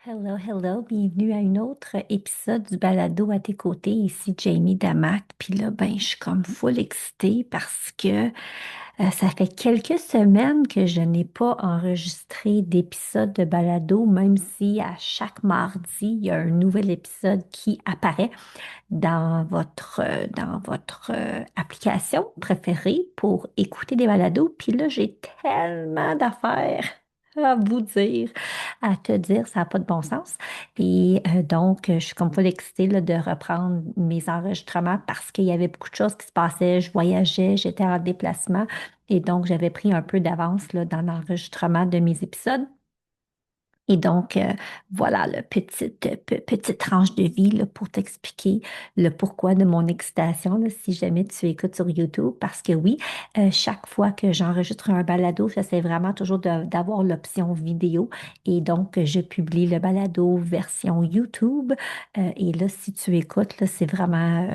Hello, hello, bienvenue à un autre épisode du balado à tes côtés. Ici Jamie Damac. Puis là, ben, je suis comme full excitée parce que ça fait quelques semaines que je n'ai pas enregistré d'épisode de balado, même si à chaque mardi, il y a un nouvel épisode qui apparaît dans votre application préférée pour écouter des balados. Puis là, j'ai tellement d'affaires à vous dire, à te dire, ça n'a pas de bon sens. Et donc, je suis comme full excitée là, de reprendre mes enregistrements parce qu'il y avait beaucoup de choses qui se passaient. Je voyageais, j'étais en déplacement et donc j'avais pris un peu d'avance là, dans l'enregistrement de mes épisodes. Et donc, voilà, petite tranche de vie là, pour t'expliquer le pourquoi de mon excitation, là, si jamais tu écoutes sur YouTube. Parce que oui, chaque fois que j'enregistre un balado, j'essaie vraiment toujours d'avoir l'option vidéo. Et donc, je publie le balado version YouTube. Et là, si tu écoutes, là, c'est vraiment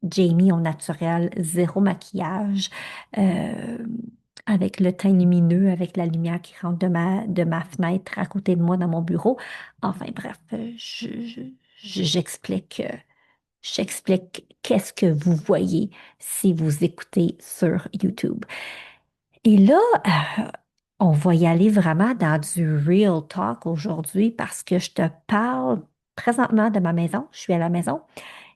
Jamie au naturel, zéro maquillage. euh, avec le teint lumineux, avec la lumière qui rentre de ma fenêtre à côté de moi dans mon bureau. Enfin bref, j'explique, j'explique qu'est-ce que vous voyez si vous écoutez sur YouTube. Et là, on va y aller vraiment dans du real talk aujourd'hui parce que je te parle présentement de ma maison. Je suis à la maison.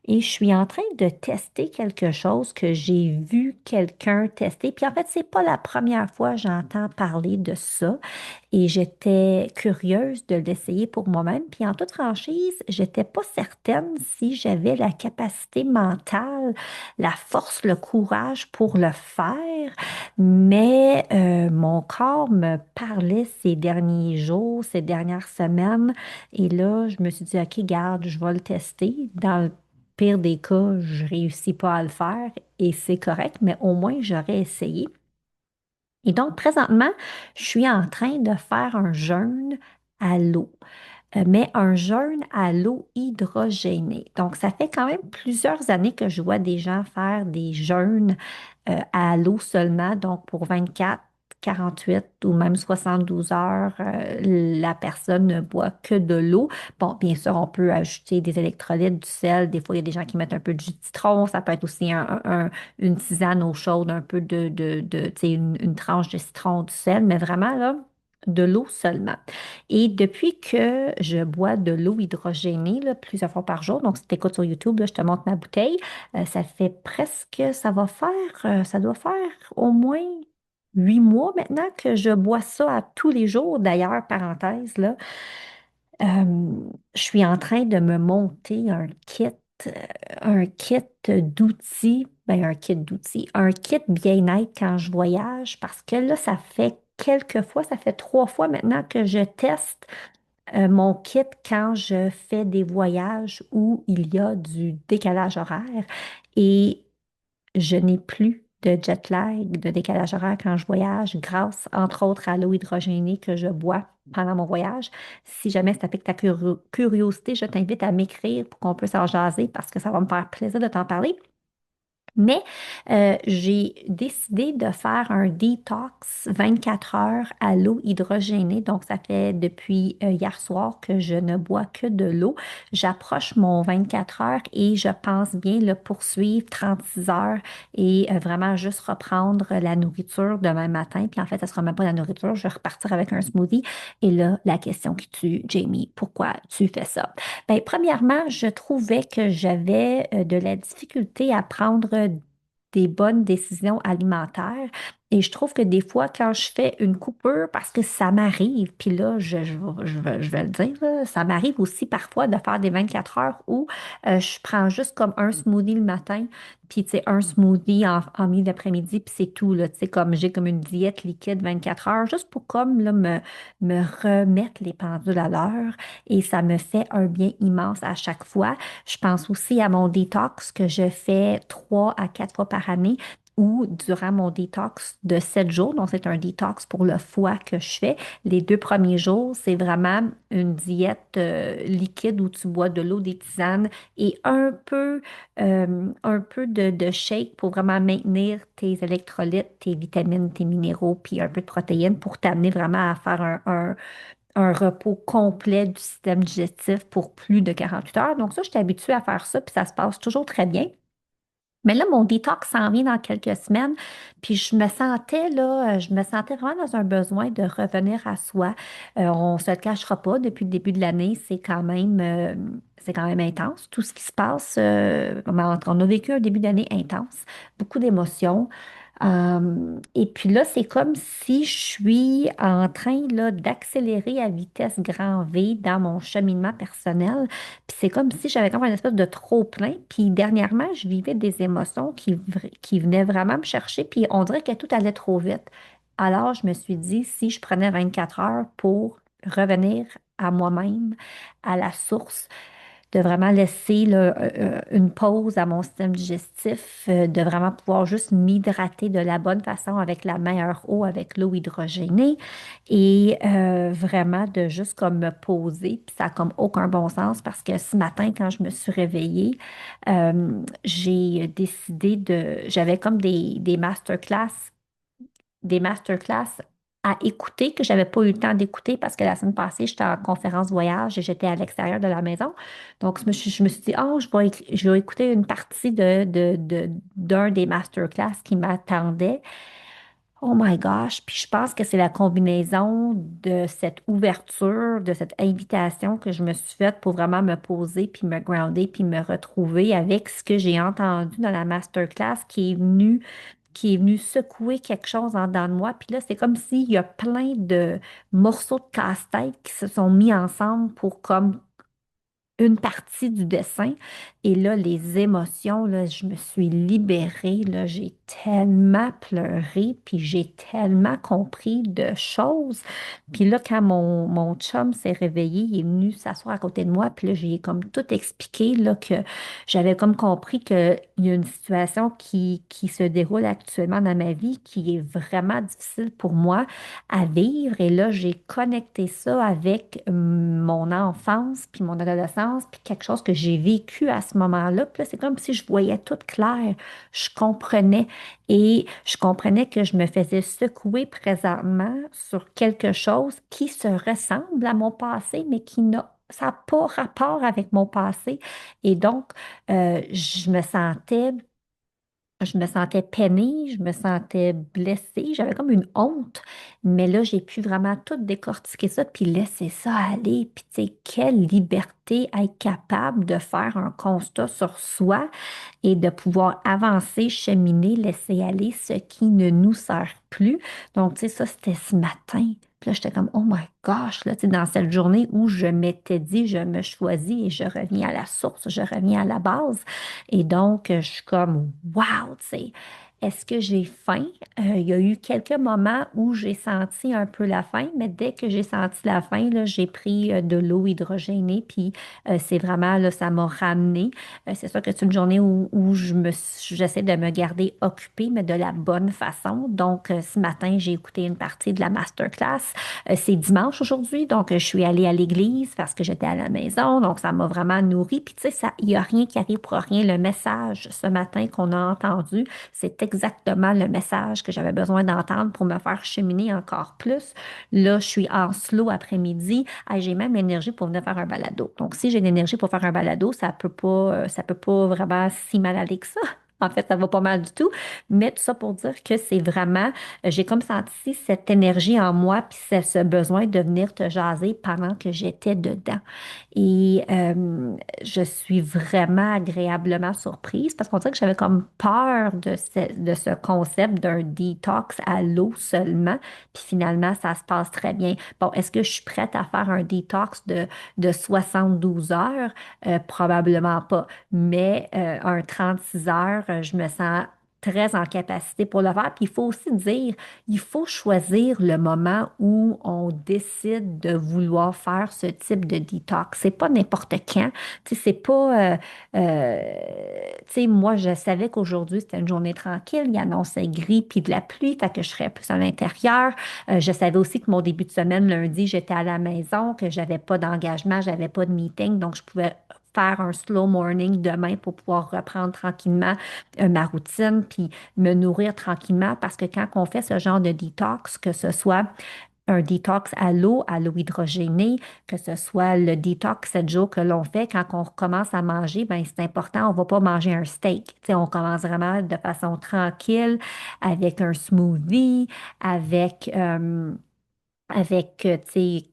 Et je suis en train de tester quelque chose que j'ai vu quelqu'un tester. Puis en fait, c'est pas la première fois que j'entends parler de ça. Et j'étais curieuse de l'essayer pour moi-même. Puis en toute franchise, j'étais pas certaine si j'avais la capacité mentale, la force, le courage pour le faire. Mais mon corps me parlait ces derniers jours, ces dernières semaines. Et là, je me suis dit, OK, garde, je vais le tester. Dans le pire des cas, je réussis pas à le faire et c'est correct, mais au moins j'aurais essayé. Et donc, présentement, je suis en train de faire un jeûne à l'eau, mais un jeûne à l'eau hydrogénée. Donc, ça fait quand même plusieurs années que je vois des gens faire des jeûnes à l'eau seulement, donc pour 24, 48 ou même 72 heures, la personne ne boit que de l'eau. Bon, bien sûr, on peut ajouter des électrolytes, du sel. Des fois, il y a des gens qui mettent un peu de jus de citron. Ça peut être aussi une tisane eau chaude, un peu tu sais, une tranche de citron, du sel, mais vraiment, là, de l'eau seulement. Et depuis que je bois de l'eau hydrogénée là, plusieurs fois par jour, donc si tu écoutes sur YouTube, là, je te montre ma bouteille, ça fait presque, ça doit faire au moins 8 mois maintenant que je bois ça à tous les jours. D'ailleurs, parenthèse, là, je suis en train de me monter euh, un kit d'outils, un kit bien-être quand je voyage, parce que là, ça fait quelques fois, ça fait 3 fois maintenant que je teste mon kit quand je fais des voyages où il y a du décalage horaire et je n'ai plus de jet lag, de décalage horaire quand je voyage grâce, entre autres, à l'eau hydrogénée que je bois pendant mon voyage. Si jamais ça pique ta curiosité, je t'invite à m'écrire pour qu'on puisse en jaser parce que ça va me faire plaisir de t'en parler. Mais j'ai décidé de faire un detox 24 heures à l'eau hydrogénée. Donc, ça fait depuis hier soir que je ne bois que de l'eau. J'approche mon 24 heures et je pense bien le poursuivre 36 heures et vraiment juste reprendre la nourriture demain matin. Puis en fait, ça ne sera même pas la nourriture, je vais repartir avec un smoothie. Et là, la question qui tue, Jamie, pourquoi tu fais ça? Ben, premièrement, je trouvais que j'avais de la difficulté à prendre des bonnes décisions alimentaires. Et je trouve que des fois, quand je fais une coupure, parce que ça m'arrive, puis là, je vais le dire, là, ça m'arrive aussi parfois de faire des 24 heures où je prends juste comme un smoothie le matin, puis tu sais, un smoothie en milieu d'après-midi, puis c'est tout, là, tu sais, comme j'ai comme une diète liquide 24 heures, juste pour comme là, me remettre les pendules à l'heure. Et ça me fait un bien immense à chaque fois. Je pense aussi à mon détox que je fais 3 à 4 fois par année ou durant mon détox de 7 jours. Donc, c'est un détox pour le foie que je fais. Les 2 premiers jours, c'est vraiment une diète liquide où tu bois de l'eau, des tisanes et un peu de shake pour vraiment maintenir tes électrolytes, tes vitamines, tes minéraux, puis un peu de protéines pour t'amener vraiment à faire un repos complet du système digestif pour plus de 48 heures. Donc ça, je suis habituée à faire ça, puis ça se passe toujours très bien. Mais là, mon détox s'en vient dans quelques semaines, puis je me sentais là, je me sentais vraiment dans un besoin de revenir à soi. On se le cachera pas, depuis le début de l'année, c'est quand même intense. Tout ce qui se passe, on a vécu un début d'année intense, beaucoup d'émotions. Et puis là, c'est comme si je suis en train là, d'accélérer à vitesse grand V dans mon cheminement personnel. Puis c'est comme si j'avais comme une espèce de trop-plein. Puis dernièrement, je vivais des émotions qui venaient vraiment me chercher. Puis on dirait que tout allait trop vite. Alors, je me suis dit, si je prenais 24 heures pour revenir à moi-même, à la source, de vraiment laisser là, une pause à mon système digestif, de vraiment pouvoir juste m'hydrater de la bonne façon avec la meilleure eau, avec l'eau hydrogénée et vraiment de juste comme me poser. Puis ça n'a comme aucun bon sens parce que ce matin, quand je me suis réveillée, j'ai décidé j'avais comme des masterclass à écouter que j'avais pas eu le temps d'écouter parce que la semaine passée, j'étais en conférence voyage et j'étais à l'extérieur de la maison. Donc, je me suis dit, oh, je vais écouter une partie d'un des masterclass qui m'attendait. Oh my gosh! Puis je pense que c'est la combinaison de cette ouverture, de cette invitation que je me suis faite pour vraiment me poser, puis me grounder, puis me retrouver avec ce que j'ai entendu dans la masterclass qui est venu secouer quelque chose en dedans de moi. Puis là, c'est comme s'il y a plein de morceaux de casse-tête qui se sont mis ensemble pour comme une partie du dessin. Et là, les émotions, là, je me suis libérée, là, j'ai tellement pleuré, puis j'ai tellement compris de choses. Puis là, quand mon chum s'est réveillé, il est venu s'asseoir à côté de moi, puis là, j'ai comme tout expliqué, là, que j'avais comme compris qu'il y a une situation qui se déroule actuellement dans ma vie qui est vraiment difficile pour moi à vivre. Et là, j'ai connecté ça avec mon enfance, puis mon adolescence, puis quelque chose que j'ai vécu à ce moment-là. Puis là, c'est comme si je voyais tout clair. Je comprenais. Et je comprenais que je me faisais secouer présentement sur quelque chose qui se ressemble à mon passé, mais qui n'a ça n'a pas rapport avec mon passé. Et donc, je me sentais peinée, je me sentais blessée, j'avais comme une honte, mais là, j'ai pu vraiment tout décortiquer ça, puis laisser ça aller. Puis, tu sais, quelle liberté être capable de faire un constat sur soi et de pouvoir avancer, cheminer, laisser aller ce qui ne nous sert plus. Donc, tu sais, ça, c'était ce matin. Puis là, j'étais comme, oh my gosh, là, tu sais, dans cette journée où je m'étais dit, je me choisis et je reviens à la source, je reviens à la base. Et donc, je suis comme, wow, tu sais, est-ce que j'ai faim? Il y a eu quelques moments où j'ai senti un peu la faim, mais dès que j'ai senti la faim, là, j'ai pris de l'eau hydrogénée, puis c'est vraiment, là, ça m'a ramené. C'est sûr que c'est une journée où j'essaie de me garder occupée, mais de la bonne façon. Donc, ce matin, j'ai écouté une partie de la masterclass. C'est dimanche aujourd'hui, donc je suis allée à l'église parce que j'étais à la maison. Donc, ça m'a vraiment nourri. Puis, tu sais, il n'y a rien qui arrive pour rien. Le message ce matin qu'on a entendu, c'est exactement le message que j'avais besoin d'entendre pour me faire cheminer encore plus. Là, je suis en slow après-midi. Ah, j'ai même l'énergie pour venir faire un balado. Donc, si j'ai l'énergie pour faire un balado, ça peut pas vraiment si mal aller que ça. En fait, ça va pas mal du tout. Mais tout ça pour dire que c'est vraiment, j'ai comme senti cette énergie en moi, puis ce besoin de venir te jaser pendant que j'étais dedans. Et je suis vraiment agréablement surprise parce qu'on dirait que j'avais comme peur de ce concept d'un détox à l'eau seulement. Puis finalement, ça se passe très bien. Bon, est-ce que je suis prête à faire un détox de 72 heures? Probablement pas. Mais un 36 heures, je me sens très en capacité pour le faire. Puis il faut aussi dire, il faut choisir le moment où on décide de vouloir faire ce type de détox. C'est pas n'importe quand. Tu sais, c'est pas... tu sais, moi, je savais qu'aujourd'hui, c'était une journée tranquille. Il annonçait gris puis de la pluie, fait que je serais plus à l'intérieur. Je savais aussi que mon début de semaine, lundi, j'étais à la maison, que j'avais pas d'engagement, j'avais pas de meeting, donc je pouvais faire un slow morning demain pour pouvoir reprendre tranquillement ma routine, puis me nourrir tranquillement, parce que quand on fait ce genre de détox, que ce soit un détox à l'eau hydrogénée, que ce soit le détox 7 jours que l'on fait quand on recommence à manger, ben c'est important, on ne va pas manger un steak. Tu sais, on commence vraiment de façon tranquille avec un smoothie, avec, tu sais,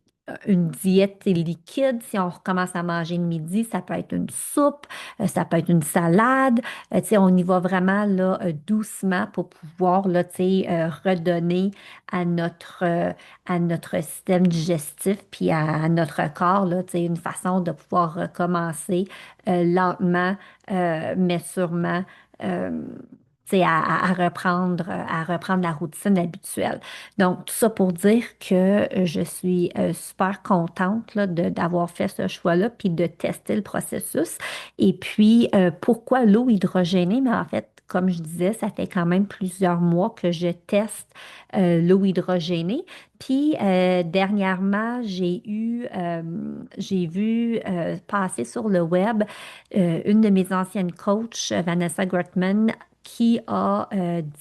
une diète liquide. Si on recommence à manger le midi, ça peut être une soupe, ça peut être une salade. Tu sais, on y va vraiment là, doucement pour pouvoir là, tu sais, redonner à à notre système digestif puis à notre corps là, tu sais, une façon de pouvoir recommencer lentement, mais sûrement. Tu sais, à reprendre la routine habituelle. Donc, tout ça pour dire que je suis super contente là, d'avoir fait ce choix-là, puis de tester le processus. Et puis, pourquoi l'eau hydrogénée? Mais en fait, comme je disais, ça fait quand même plusieurs mois que je teste l'eau hydrogénée. Puis, dernièrement, j'ai vu passer sur le web une de mes anciennes coachs, Vanessa Grotman, qui a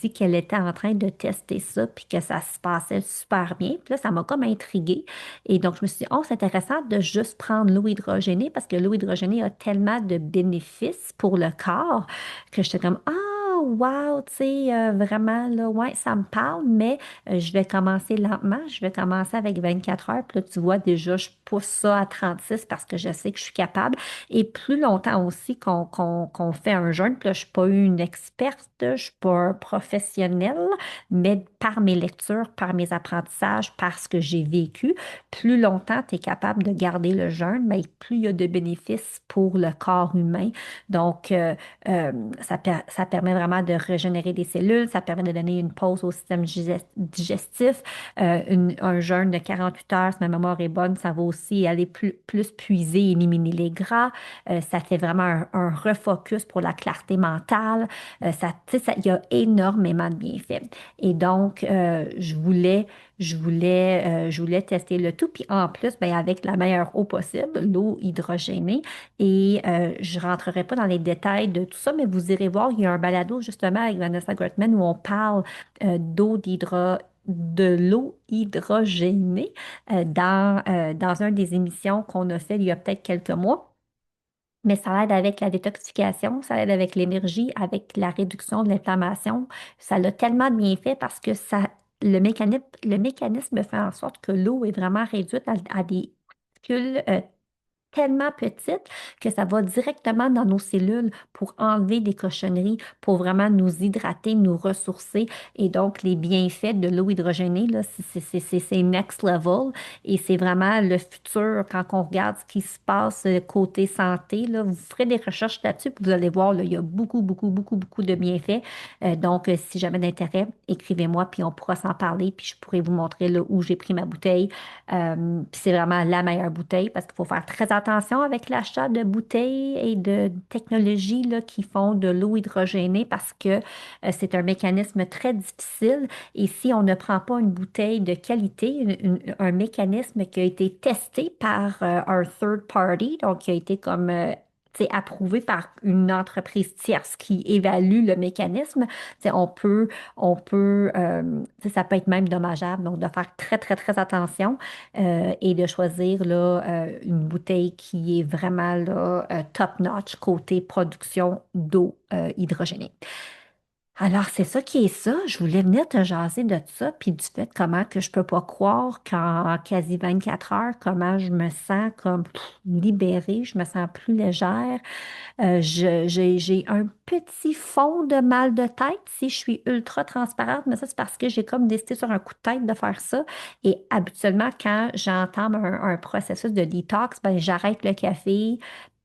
dit qu'elle était en train de tester ça, puis que ça se passait super bien. Puis là, ça m'a comme intriguée. Et donc, je me suis dit, oh, c'est intéressant de juste prendre l'eau hydrogénée parce que l'eau hydrogénée a tellement de bénéfices pour le corps que j'étais comme, ah, wow, tu sais, vraiment, là, ouais, ça me parle, mais je vais commencer lentement. Je vais commencer avec 24 heures. Puis là, tu vois, déjà, je pousse ça à 36 parce que je sais que je suis capable. Et plus longtemps aussi qu'on fait un jeûne, puis là, je ne suis pas une experte, je ne suis pas un professionnel, mais par mes lectures, par mes apprentissages, par ce que j'ai vécu, plus longtemps tu es capable de garder le jeûne, mais plus il y a de bénéfices pour le corps humain. Donc, ça permet vraiment de régénérer des cellules, ça permet de donner une pause au système digestif. Un jeûne de 48 heures, si ma mémoire est bonne, ça va aussi aller plus puiser, éliminer les gras. Ça fait vraiment un refocus pour la clarté mentale. Tu sais, il y a énormément de bienfaits. Et donc, je voulais tester le tout. Puis en plus, ben, avec la meilleure eau possible, l'eau hydrogénée. Et je rentrerai pas dans les détails de tout ça, mais vous irez voir, il y a un balado justement avec Vanessa Grotman où on parle de l'eau hydrogénée dans une des émissions qu'on a fait il y a peut-être quelques mois. Mais ça aide avec la détoxification, ça aide avec l'énergie, avec la réduction de l'inflammation. Ça a tellement de bienfaits parce que le mécanisme fait en sorte que l'eau est vraiment réduite à des particules tellement petite que ça va directement dans nos cellules pour enlever des cochonneries, pour vraiment nous hydrater, nous ressourcer. Et donc, les bienfaits de l'eau hydrogénée, là, c'est next level. Et c'est vraiment le futur quand on regarde ce qui se passe côté santé. Là, vous ferez des recherches là-dessus, puis vous allez voir, là, il y a beaucoup de bienfaits. Donc, si jamais d'intérêt, écrivez-moi, puis on pourra s'en parler, puis je pourrai vous montrer là, où j'ai pris ma bouteille. Puis c'est vraiment la meilleure bouteille parce qu'il faut faire très attention avec l'achat de bouteilles et de technologies là, qui font de l'eau hydrogénée parce que c'est un mécanisme très difficile. Et si on ne prend pas une bouteille de qualité, un mécanisme qui a été testé par un third party, donc qui a été comme tu sais, approuvé par une entreprise tierce qui évalue le mécanisme, tu sais, tu sais, ça peut être même dommageable. Donc, de faire très attention et de choisir là, une bouteille qui est vraiment là, top-notch côté production d'eau hydrogénée. Alors, c'est ça qui est ça. Je voulais venir te jaser de ça, puis du fait comment que je peux pas croire qu'en quasi 24 heures, comment je me sens comme libérée, je me sens plus légère. J'ai un petit fond de mal de tête si je suis ultra transparente, mais ça, c'est parce que j'ai comme décidé sur un coup de tête de faire ça. Et habituellement, quand j'entame un processus de détox, ben, j'arrête le café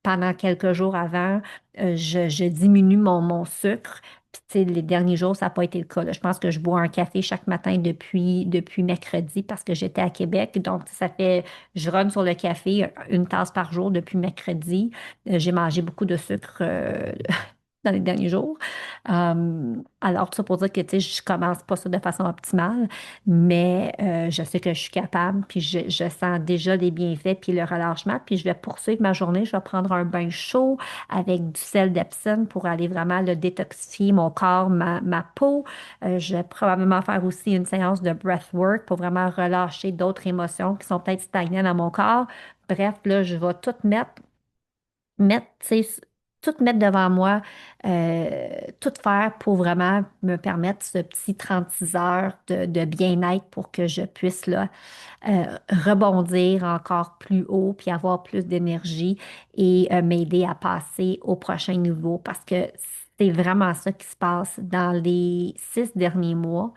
pendant quelques jours avant. Je diminue mon sucre. Puis, tu sais, les derniers jours, ça n'a pas été le cas, là. Je pense que je bois un café chaque matin depuis mercredi parce que j'étais à Québec. Donc, ça fait, je run sur le café une tasse par jour depuis mercredi. J'ai mangé beaucoup de sucre dans les derniers jours. Alors, tout ça pour dire que, tu sais, je commence pas ça de façon optimale, mais je sais que je suis capable, puis je sens déjà les bienfaits, puis le relâchement, puis je vais poursuivre ma journée. Je vais prendre un bain chaud avec du sel d'Epsom pour aller vraiment le détoxifier mon corps, ma peau. Je vais probablement faire aussi une séance de breathwork pour vraiment relâcher d'autres émotions qui sont peut-être stagnantes dans mon corps. Bref, là, je vais tout tu sais, tout mettre devant moi, tout faire pour vraiment me permettre ce petit 36 heures de bien-être pour que je puisse là, rebondir encore plus haut, puis avoir plus d'énergie et m'aider à passer au prochain niveau parce que c'est vraiment ça qui se passe dans les 6 derniers mois.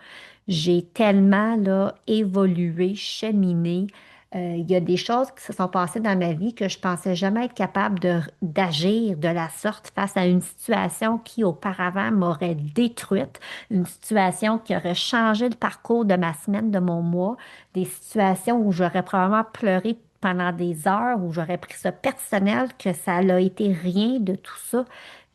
J'ai tellement là, évolué, cheminé. Il y a des choses qui se sont passées dans ma vie que je pensais jamais être capable d'agir de la sorte face à une situation qui auparavant m'aurait détruite, une situation qui aurait changé le parcours de ma semaine, de mon mois, des situations où j'aurais probablement pleuré pendant des heures, où j'aurais pris ça personnel, que ça n'a été rien de tout ça.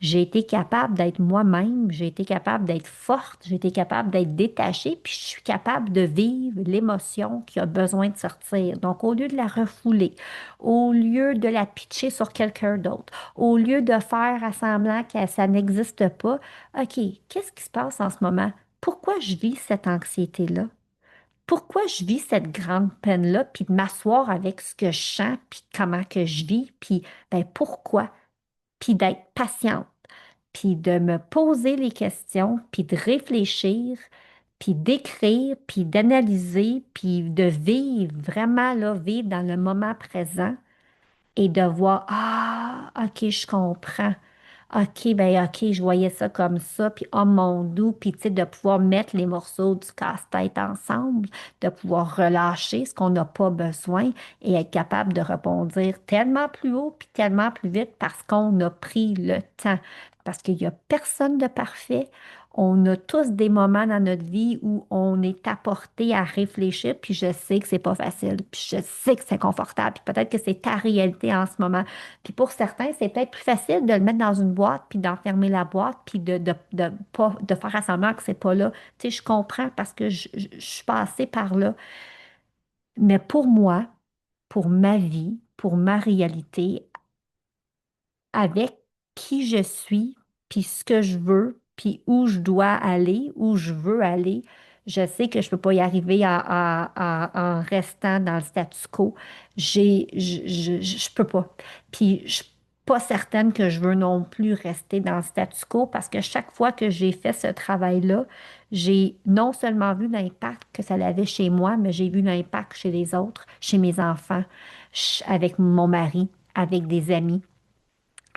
J'ai été capable d'être moi-même, j'ai été capable d'être forte, j'ai été capable d'être détachée, puis je suis capable de vivre l'émotion qui a besoin de sortir. Donc, au lieu de la refouler, au lieu de la pitcher sur quelqu'un d'autre, au lieu de faire à semblant que ça n'existe pas, OK, qu'est-ce qui se passe en ce moment? Pourquoi je vis cette anxiété-là? Pourquoi je vis cette grande peine-là, puis de m'asseoir avec ce que je sens, puis comment que je vis, puis ben pourquoi, puis d'être patiente, puis de me poser les questions, puis de réfléchir, puis d'écrire, puis d'analyser, puis de vivre, vraiment là, vivre dans le moment présent et de voir, ah, OK, je comprends. OK, ben OK, je voyais ça comme ça, puis oh mon doux, puis tu sais, de pouvoir mettre les morceaux du casse-tête ensemble, de pouvoir relâcher ce qu'on n'a pas besoin et être capable de rebondir tellement plus haut, puis tellement plus vite parce qu'on a pris le temps. Parce qu'il n'y a personne de parfait. On a tous des moments dans notre vie où on est apporté à réfléchir, puis je sais que c'est pas facile, puis je sais que c'est confortable, puis peut-être que c'est ta réalité en ce moment. Puis pour certains, c'est peut-être plus facile de le mettre dans une boîte, puis d'enfermer la boîte, puis pas, de faire à semblant que c'est pas là. Tu sais, je comprends parce que je suis passée par là. Mais pour moi, pour ma vie, pour ma réalité, avec qui je suis, puis ce que je veux, puis où je dois aller, où je veux aller. Je sais que je ne peux pas y arriver en restant dans le statu quo. Je peux pas. Puis je suis pas certaine que je veux non plus rester dans le statu quo parce que chaque fois que j'ai fait ce travail-là, j'ai non seulement vu l'impact que ça avait chez moi, mais j'ai vu l'impact chez les autres, chez mes enfants, avec mon mari, avec des amis,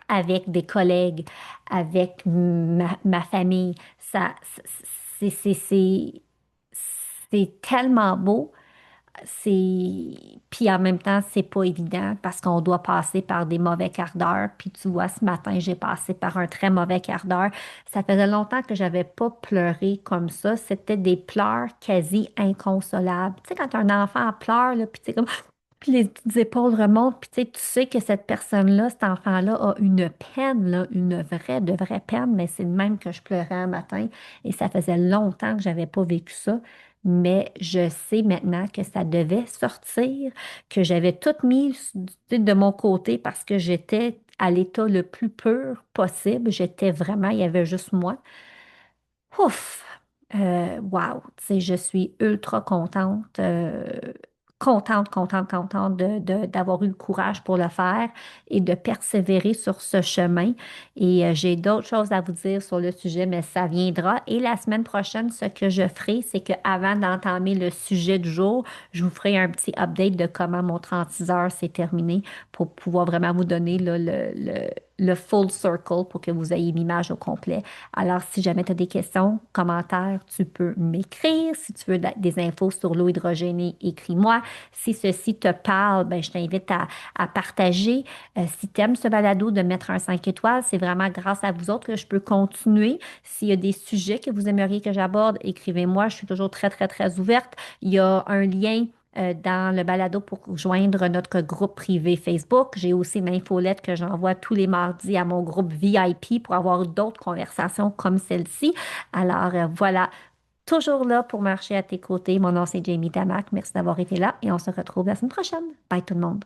avec des collègues, avec ma famille. C'est, c'est, c'est, c'est tellement beau. Puis en même temps, c'est pas évident parce qu'on doit passer par des mauvais quarts d'heure. Puis tu vois, ce matin, j'ai passé par un très mauvais quart d'heure. Ça faisait longtemps que j'avais pas pleuré comme ça. C'était des pleurs quasi inconsolables. Tu sais, quand un enfant pleure, là, puis tu sais, comme puis les petites épaules remontent, puis tu sais que cette personne-là, cet enfant-là a une peine, là, une vraie peine, mais c'est de même que je pleurais un matin et ça faisait longtemps que j'avais pas vécu ça, mais je sais maintenant que ça devait sortir, que j'avais tout mis tu sais, de mon côté parce que j'étais à l'état le plus pur possible, j'étais vraiment, il y avait juste moi. Ouf! Wow! Tu sais, je suis ultra contente, contente d'avoir eu le courage pour le faire et de persévérer sur ce chemin. Et j'ai d'autres choses à vous dire sur le sujet, mais ça viendra. Et la semaine prochaine, ce que je ferai, c'est qu'avant d'entamer le sujet du jour, je vous ferai un petit update de comment mon 36 heures s'est terminé pour pouvoir vraiment vous donner là, le full circle pour que vous ayez l'image au complet. Alors, si jamais tu as des questions, commentaires, tu peux m'écrire. Si tu veux des infos sur l'eau hydrogénée, écris-moi. Si ceci te parle, ben, je t'invite à partager. Si tu aimes ce balado, de mettre un 5 étoiles, c'est vraiment grâce à vous autres que je peux continuer. S'il y a des sujets que vous aimeriez que j'aborde, écrivez-moi. Je suis toujours très ouverte. Il y a un lien dans le balado pour joindre notre groupe privé Facebook. J'ai aussi ma infolette que j'envoie tous les mardis à mon groupe VIP pour avoir d'autres conversations comme celle-ci. Alors voilà, toujours là pour marcher à tes côtés. Mon nom, c'est Jamie Damac. Merci d'avoir été là et on se retrouve la semaine prochaine. Bye tout le monde.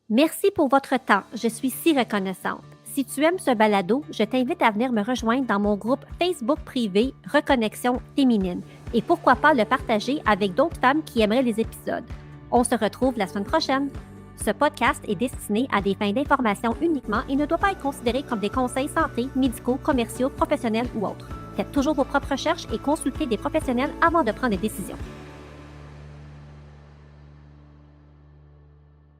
Merci pour votre temps. Je suis si reconnaissante. Si tu aimes ce balado, je t'invite à venir me rejoindre dans mon groupe Facebook privé Reconnexion féminine et pourquoi pas le partager avec d'autres femmes qui aimeraient les épisodes. On se retrouve la semaine prochaine. Ce podcast est destiné à des fins d'information uniquement et ne doit pas être considéré comme des conseils santé, médicaux, commerciaux, professionnels ou autres. Faites toujours vos propres recherches et consultez des professionnels avant de prendre des décisions.